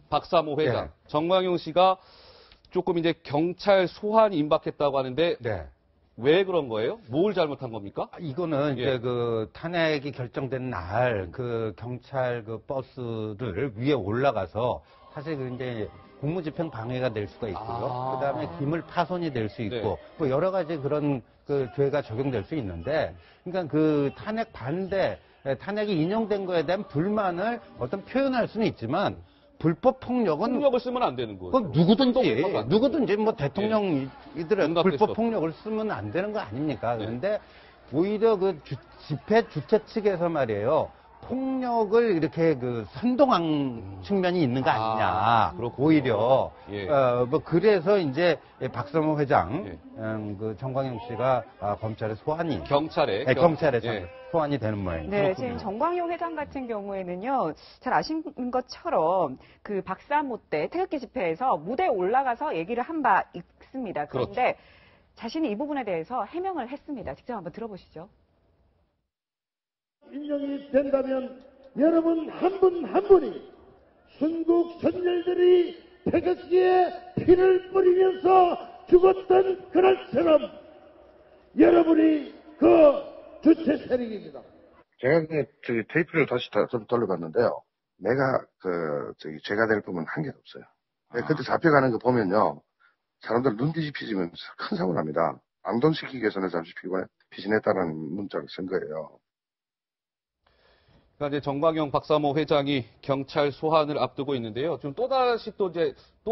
박사모 회장, 네. 정광용 씨가 조금 이제 경찰 소환이 임박했다고 하는데 네. 왜 그런 거예요? 뭘 잘못한 겁니까? 이거는 예. 이제 그 탄핵이 결정된 날 그 경찰 그 버스를 위에 올라가서 사실 그 이제 공무집행 방해가 될 수가 있고요. 그다음에 기물 파손이 될 수 있고 네. 뭐 여러 가지 그런 그 죄가 적용될 수 있는데 그러니까 그 탄핵 반대 탄핵이 인용된 거에 대한 불만을 어떤 표현할 수는 있지만 불법 폭력은 폭력을 쓰면 안 되는 거죠. 그건 누구든지 뭐 대통령이들은 용납될 수 불법 폭력을 쓰면 안 되는 거 아닙니까? 네. 그런데 오히려 그 집회 주최 측에서 말이에요. 폭력을 이렇게 그 선동한 측면이 있는 거 아니냐. 그렇군요. 오히려 예. 뭐 그래서 이제 박사모 회장 예. 그 정광용 씨가 검찰에 소환이 경찰에 경찰에 예. 소환이 되는 모양입니다. 네, 지금 정광용 회장 같은 경우에는요, 잘 아시는 것처럼 그 박사모 때 태극기 집회에서 무대에 올라가서 얘기를 한 바 있습니다. 그런데 그렇죠. 자신이 이 부분에 대해서 해명을 했습니다. 직접 한번 들어보시죠. 인정이 된다면 여러분 한 분 한 분이 순국 선열들이 태극기에 피를 뿌리면서 죽었던 그날처럼 여러분이 그 주체 세력입니다. 제가 테이프를 다시 좀 돌려봤는데요. 내가 제가 될 부분 한 개도 없어요. 그때 잡혀가는 거 보면요. 사람들 눈 뒤집히지면서 큰 사고를 합니다. 앙동시키기 위해서는 잠시 피신했다는 문자를 쓴 거예요. 그러니까 이제 정광용 박사모 회장이 경찰 소환을 앞두고 있는데요. 좀 또다시 또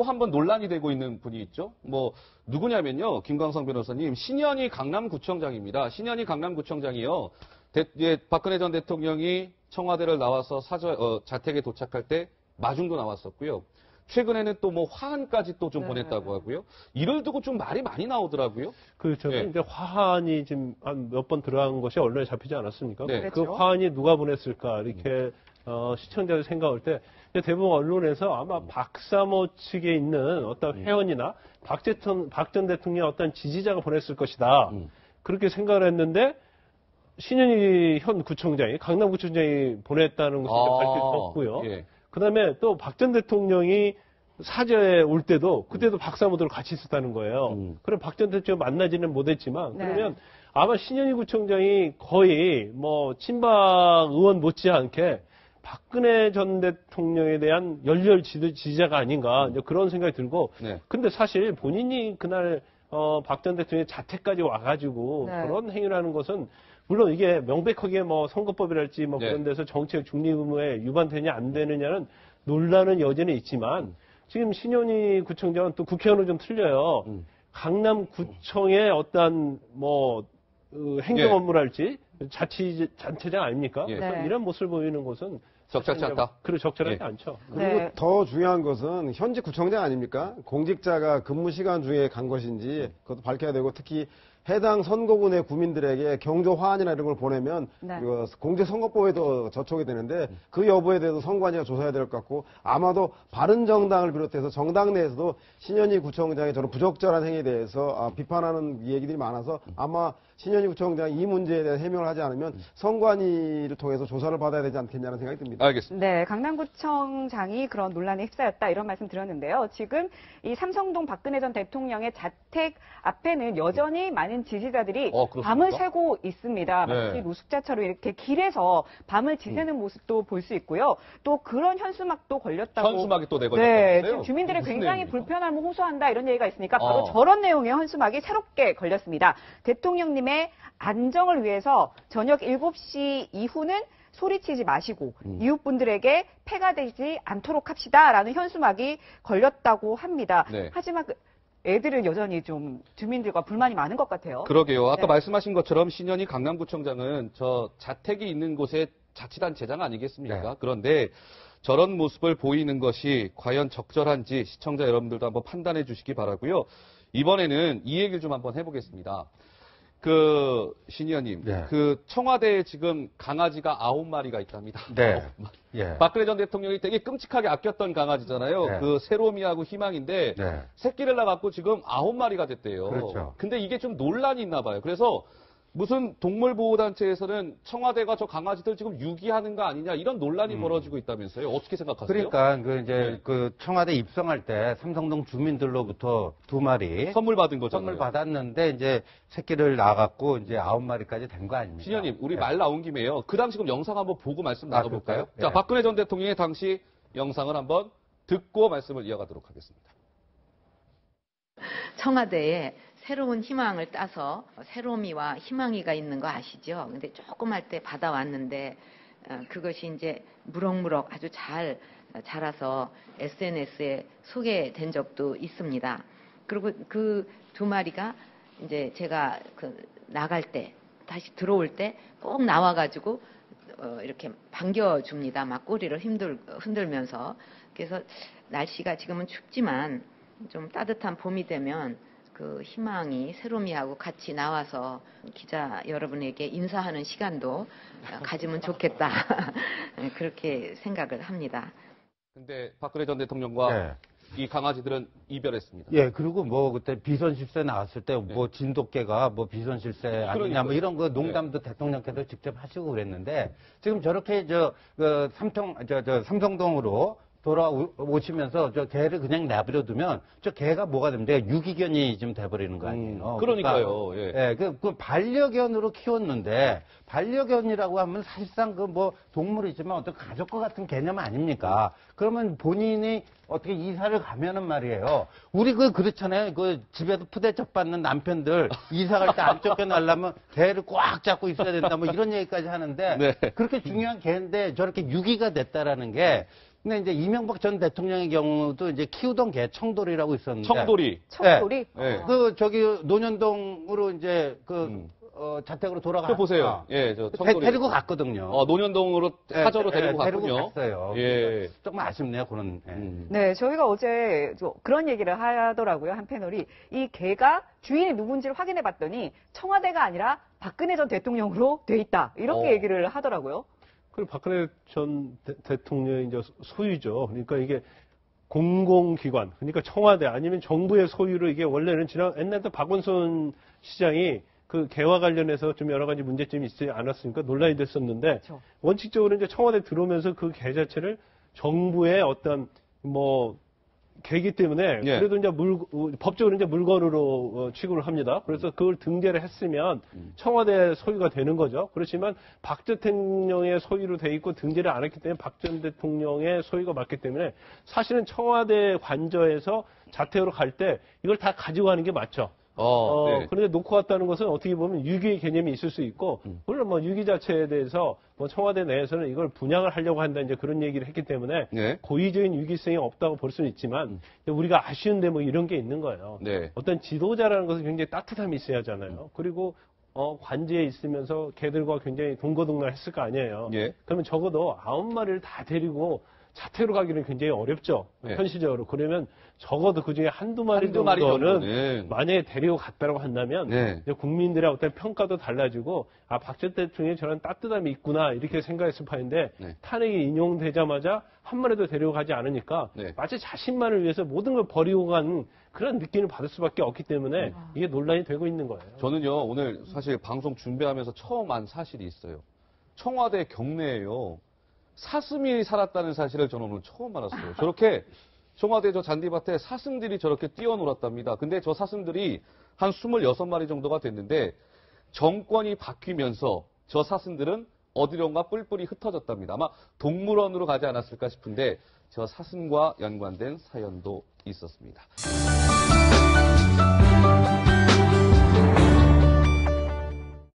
한 번 논란이 되고 있는 분이 있죠. 뭐 누구냐면요. 김광성 변호사님, 신현희 강남구청장입니다. 신현희 강남구청장이요. 박근혜 전 대통령이 청와대를 나와서 자택에 도착할 때 마중도 나왔었고요. 최근에는 또 뭐 화환까지 또 좀 보냈다고 하고요. 이를 두고 좀 말이 많이 나오더라고요. 저는 네. 이제 화환이 지금 한 몇 번 들어간 것이 언론에 잡히지 않았습니까? 네. 그 화환이 누가 보냈을까 이렇게 시청자들 생각할 때 대부분 언론에서 아마 박사모 측에 있는 어떤 회원이나 박 전 대통령 어떤 지지자가 보냈을 것이다. 그렇게 생각을 했는데 신현희 현 구청장이 강남구청장이 보냈다는 것을 밝혔고요. 예. 그다음에 또 박 전 대통령이 사저에 올 때도 그때도 박사모들 같이 있었다는 거예요. 그럼 박 전 대통령 만나지는 못했지만 네. 그러면 아마 신현희 구청장이 거의 뭐 친박 의원 못지않게 박근혜 전 대통령에 대한 열렬 지지자가 아닌가 이제 그런 생각이 들고 네. 근데 사실 본인이 그날 박 전 대통령의 자택까지 와가지고 네. 그런 행위를 하는 것은 물론 이게 명백하게 뭐 선거법이랄지 뭐 네. 그런 데서 정치적 중립 의무에 위반되냐 안 되느냐는 논란은 여전히 있지만 지금 신현희 구청장은 또 국회의원은 좀 틀려요. 강남구청의 어떤 뭐 행정 예. 업무랄지 자치단체장 아닙니까? 예. 네. 이런 모습을 보이는 것은 적절치 않다. 그리고 적절하지 예. 않죠. 그리고 네. 더 중요한 것은 현직 구청장 아닙니까? 공직자가 근무 시간 중에 간 것인지 그것도 밝혀야 되고 특히 해당 선거군의 구민들에게 경조 화환이나 이런 걸 보내면 네. 공직선거법에도 저촉이 되는데 그 여부에 대해서 선관위가 조사해야 될 것 같고 아마도 바른정당을 비롯해서 정당 내에서도 신현희 구청장의 저는 부적절한 행위에 대해서 비판하는 얘기들이 많아서 아마 신현희 구청장이 이 문제에 대한 해명을 하지 않으면 선관위를 통해서 조사를 받아야 되지 않겠냐는 생각이 듭니다. 알겠습니다. 네, 강남구청장이 그런 논란에 휩싸였다 이런 말씀 드렸는데요. 지금 이 삼성동 박근혜 전 대통령의 자택 앞에는 여전히 많은 지지자들이 그렇습니까? 밤을 새고 있습니다. 네. 마치 노숙자처럼 이렇게 길에서 밤을 지새는 모습도 볼 수 있고요. 또 그런 현수막도 걸렸다고. 현수막이 또 네, 내걸렸다는데요. 지금 주민들이 무슨 굉장히 내용입니까? 불편함을 호소한다 이런 얘기가 있으니까 바로 저런 내용의 현수막이 새롭게 걸렸습니다. 대통령님의 안정을 위해서 저녁 7시 이후는 소리치지 마시고 이웃분들에게 폐가 되지 않도록 합시다라는 현수막이 걸렸다고 합니다. 네. 하지만 애들은 여전히 좀 주민들과 불만이 많은 것 같아요. 그러게요. 아까 네. 말씀하신 것처럼 신현희 강남구청장은 저 자택이 있는 곳에 자치단체장 아니겠습니까? 네. 그런데 저런 모습을 보이는 것이 과연 적절한지 시청자 여러분들도 한번 판단해 주시기 바라고요. 이번에는 이 얘기를 좀 한번 해보겠습니다. 신의원님, 네. 청와대에 지금 강아지가 9마리가 있답니다. 네. 9마리. 예. 박근혜 전 대통령이 되게 끔찍하게 아꼈던 강아지잖아요. 네. 세로미하고 희망인데 네. 새끼를 낳아갖고 지금 9마리가 됐대요. 그렇죠. 근데 이게 좀 논란이 있나 봐요. 그래서 무슨 동물보호단체에서는 청와대가 저 강아지들 지금 유기하는 거 아니냐 이런 논란이 벌어지고 있다면서요. 어떻게 생각하세요? 그러니까 그 청와대 입성할 때 삼성동 주민들로부터 2마리 선물 받은 거잖아요. 선물 받았는데 이제 새끼를 낳아갖고 이제 9마리까지 된 거 아닙니까? 신현님, 우리 네. 말 나온 김에요. 그 당시 그럼 영상 한번 보고 말씀 나눠볼까요? 그럴까요? 자, 네. 박근혜 전 대통령의 당시 영상을 한번 듣고 말씀을 이어가도록 하겠습니다. 청와대에 새로운 희망을 따서 새로미와 희망이가 있는 거 아시죠? 근데 조금 할 때 받아왔는데 그것이 이제 무럭무럭 아주 잘 자라서 SNS에 소개된 적도 있습니다. 그리고 그 2마리가 이제 제가 나갈 때 다시 들어올 때 꼭 나와가지고 이렇게 반겨줍니다. 막 꼬리를 흔들면서. 그래서 날씨가 지금은 춥지만 좀 따뜻한 봄이 되면 그 희망이 새로미하고 같이 나와서 기자 여러분에게 인사하는 시간도 가지면 좋겠다. 그렇게 생각을 합니다. 근데 박근혜 전 대통령과 네. 이 강아지들은 이별했습니다. 예, 그리고 뭐 그때 비선실세 나왔을 때 뭐 진돗개가 뭐 비선실세 아니냐 그러니까요. 뭐 이런 거 농담도 대통령께서 직접 하시고 그랬는데 지금 저렇게 삼성동으로 돌아오시면서 저 개를 그냥 내버려두면 저 개가 뭐가 됩니까? 유기견이 지금 돼버리는 거 아니에요? 그러니까요. 그러니까, 그 반려견으로 키웠는데 반려견이라고 하면 사실상 그 뭐 동물이지만 어떤 가족과 같은 개념 아닙니까? 그러면 본인이 어떻게 이사를 가면은 말이에요. 우리 그렇잖아요. 그 집에서 푸대접 받는 남편들 이사 갈 때 안 쫓겨나려면 개를 꽉 잡고 있어야 된다 뭐 이런 얘기까지 하는데 네. 그렇게 중요한 개인데 저렇게 유기가 됐다라는 게 근데 이제 이명박 전 대통령의 경우도 이제 키우던 개 청돌이라고 있었는데 청돌이. 청돌이? 네. 저기 논현동으로 이제 자택으로 돌아가. 저 보세요. 예, 저 청돌이. 데리고 갔거든요. 논현동으로 사저로 데리고 갔군요. 데리고 갔어요. 예. 조금 아쉽네요, 그런. 예. 네, 저희가 어제 그런 얘기를 하더라고요. 한 패널이. 이 개가 주인이 누군지를 확인해 봤더니 청와대가 아니라 박근혜 전 대통령으로 돼 있다. 이렇게 얘기를 하더라고요. 그리고 박근혜 전 대통령의 이제 소유죠. 그러니까 이게 공공기관, 그러니까 청와대 아니면 정부의 소유로 이게 원래는 옛날부터 박원순 시장이 그 개와 관련해서 좀 여러 가지 문제점이 있지 않았으니까 논란이 됐었는데 그렇죠. 원칙적으로 이제 청와대 들어오면서 그 개 자체를 정부의 어떤 뭐 개이기 때문에 예. 그래도 이제 법적으로 이제 물건으로 취급을 합니다. 그래서 그걸 등재를 했으면 청와대 소유가 되는 거죠. 그렇지만 박 대통령의 소유로 돼 있고 등재를 안 했기 때문에 박 전 대통령의 소유가 맞기 때문에 사실은 청와대 관저에서 자택으로 갈 때 이걸 다 가지고 가는 게 맞죠. 네. 그런데 놓고 왔다는 것은 어떻게 보면 유기의 개념이 있을 수 있고, 물론 뭐 유기 자체에 대해서 뭐 청와대 내에서는 이걸 분양을 하려고 한다 이제 그런 얘기를 했기 때문에 네. 고의적인 유기성이 없다고 볼 수는 있지만 우리가 아쉬운데 뭐 이런 게 있는 거예요. 네. 어떤 지도자라는 것은 굉장히 따뜻함이 있어야 하잖아요. 그리고 관제에 있으면서 개들과 굉장히 동거동날 했을 거 아니에요. 예. 그러면 적어도 9마리를 다 데리고 자택으로 가기는 굉장히 어렵죠. 네. 현실적으로. 그러면 적어도 그 중에 한두 마리 정도는 정도는 만약에 데리고 갔다고 한다면 네. 이제 국민들의 어떤 평가도 달라지고 박 전 대통령이 저런 따뜻함이 있구나 이렇게 생각했을 판인데 네. 탄핵이 인용되자마자 한 마리도 데리고 가지 않으니까 네. 마치 자신만을 위해서 모든 걸 버리고 간 그런 느낌을 받을 수밖에 없기 때문에 이게 논란이 되고 있는 거예요. 저는요, 오늘 사실 방송 준비하면서 처음 안 사실이 있어요. 청와대 경내에요. 사슴이 살았다는 사실을 저는 오늘 처음 알았어요. 저렇게 청와대 저 잔디밭에 사슴들이 저렇게 뛰어놀았답니다. 근데 저 사슴들이 한 26마리 정도가 됐는데 정권이 바뀌면서 저 사슴들은 어디론가 뿔뿔이 흩어졌답니다. 아마 동물원으로 가지 않았을까 싶은데 저 사슴과 연관된 사연도 있었습니다.